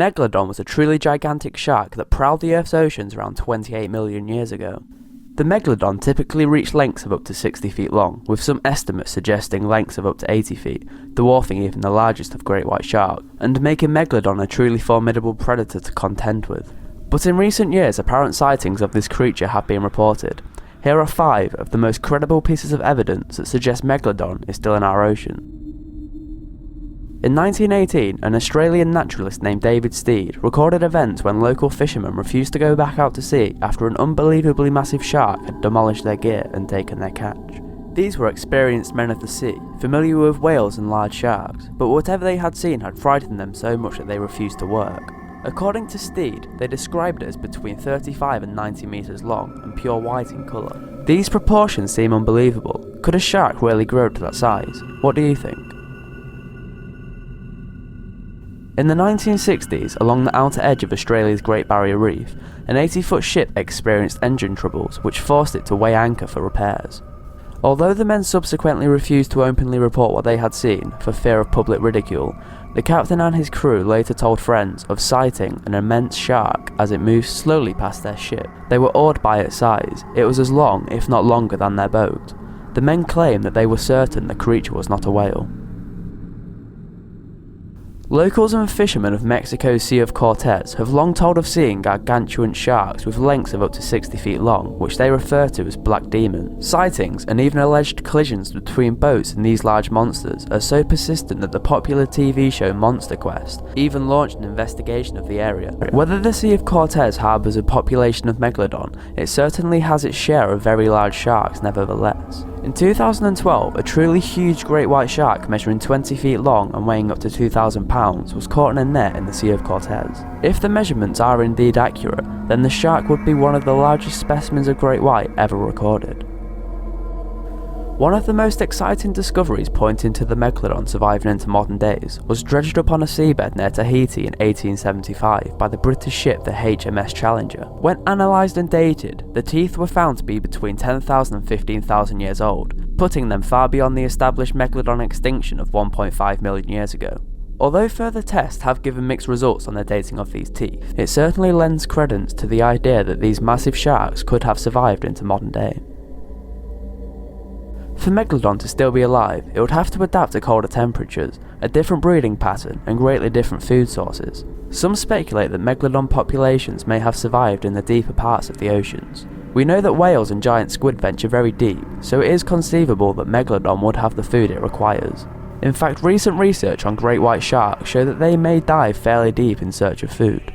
Megalodon was a truly gigantic shark that prowled the Earth's oceans around 28 million years ago. The Megalodon typically reached lengths of up to 60 feet long, with some estimates suggesting lengths of up to 80 feet, dwarfing even the largest of great white sharks, and making Megalodon a truly formidable predator to contend with. But in recent years, apparent sightings of this creature have been reported. Here are 5 of the most credible pieces of evidence that suggest Megalodon is still in our ocean. In 1918, an Australian naturalist named David Steed recorded events when local fishermen refused to go back out to sea after an unbelievably massive shark had demolished their gear and taken their catch. These were experienced men of the sea, familiar with whales and large sharks, but whatever they had seen had frightened them so much that they refused to work. According to Steed, they described it as between 35 and 90 metres long and pure white in colour. These proportions seem unbelievable. Could a shark really grow to that size? What do you think? In the 1960s, along the outer edge of Australia's Great Barrier Reef, an 80-foot ship experienced engine troubles which forced it to weigh anchor for repairs. Although the men subsequently refused to openly report what they had seen for fear of public ridicule, the captain and his crew later told friends of sighting an immense shark as it moved slowly past their ship. They were awed by its size. It was as long, if not longer, than their boat. The men claimed that they were certain the creature was not a whale. Locals and fishermen of Mexico's Sea of Cortez have long told of seeing gargantuan sharks with lengths of up to 60 feet long, which they refer to as black demons. Sightings and even alleged collisions between boats and these large monsters are so persistent that the popular TV show Monster Quest even launched an investigation of the area. Whether the Sea of Cortez harbours a population of Megalodon, it certainly has its share of very large sharks nevertheless. In 2012, a truly huge great white shark measuring 20 feet long and weighing up to 2,000 pounds was caught in a net in the Sea of Cortez. If the measurements are indeed accurate, then the shark would be one of the largest specimens of great white ever recorded. One of the most exciting discoveries pointing to the Megalodon surviving into modern days was dredged up on a seabed near Tahiti in 1875 by the British ship the HMS Challenger. When analysed and dated, the teeth were found to be between 10,000 and 15,000 years old, putting them far beyond the established Megalodon extinction of 1.5 million years ago. Although further tests have given mixed results on the dating of these teeth, it certainly lends credence to the idea that these massive sharks could have survived into modern day. For Megalodon to still be alive, it would have to adapt to colder temperatures, a different breeding pattern, and greatly different food sources. Some speculate that Megalodon populations may have survived in the deeper parts of the oceans. We know that whales and giant squid venture very deep, so it is conceivable that Megalodon would have the food it requires. In fact, recent research on great white sharks show that they may dive fairly deep in search of food.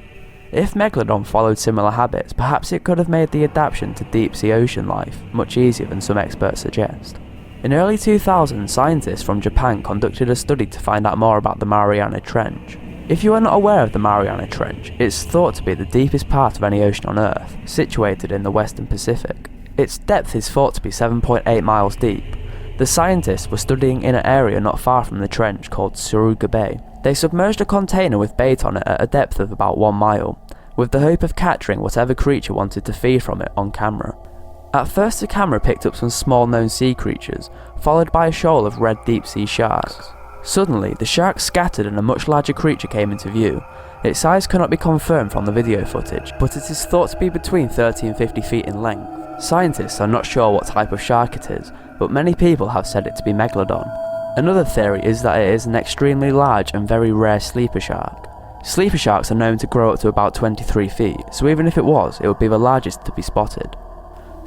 If Megalodon followed similar habits, perhaps it could have made the adaptation to deep sea ocean life much easier than some experts suggest. In early 2000, scientists from Japan conducted a study to find out more about the Mariana Trench. If you are not aware of the Mariana Trench, it's thought to be the deepest part of any ocean on Earth, situated in the Western Pacific. Its depth is thought to be 7.8 miles deep. The scientists were studying in an area not far from the trench called Suruga Bay. They submerged a container with bait on it at a depth of about 1 mile, with the hope of capturing whatever creature wanted to feed from it on camera. At first the camera picked up some small known sea creatures, followed by a shoal of red deep sea sharks. Suddenly, the sharks scattered and a much larger creature came into view. Its size cannot be confirmed from the video footage, but it is thought to be between 30 and 50 feet in length. Scientists are not sure what type of shark it is, but many people have said it to be Megalodon. Another theory is that it is an extremely large and very rare sleeper shark. Sleeper sharks are known to grow up to about 23 feet, so even if it was, it would be the largest to be spotted.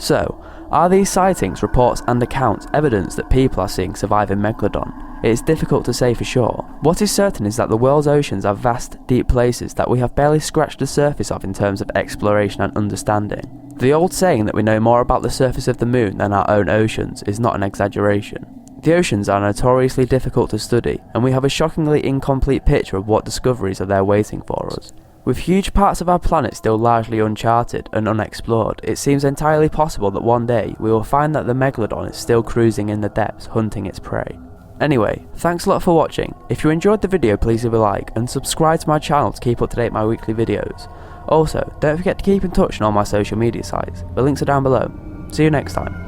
So, are these sightings, reports and accounts evidence that people are seeing surviving Megalodon? It is difficult to say for sure. What is certain is that the world's oceans are vast, deep places that we have barely scratched the surface of in terms of exploration and understanding. The old saying that we know more about the surface of the moon than our own oceans is not an exaggeration. The oceans are notoriously difficult to study, and we have a shockingly incomplete picture of what discoveries are there waiting for us. With huge parts of our planet still largely uncharted and unexplored, it seems entirely possible that one day we will find that the Megalodon is still cruising in the depths hunting its prey. Anyway, thanks a lot for watching. If you enjoyed the video, please leave a like and subscribe to my channel to keep up to date with my weekly videos. Also, don't forget to keep in touch on all my social media sites, the links are down below. See you next time.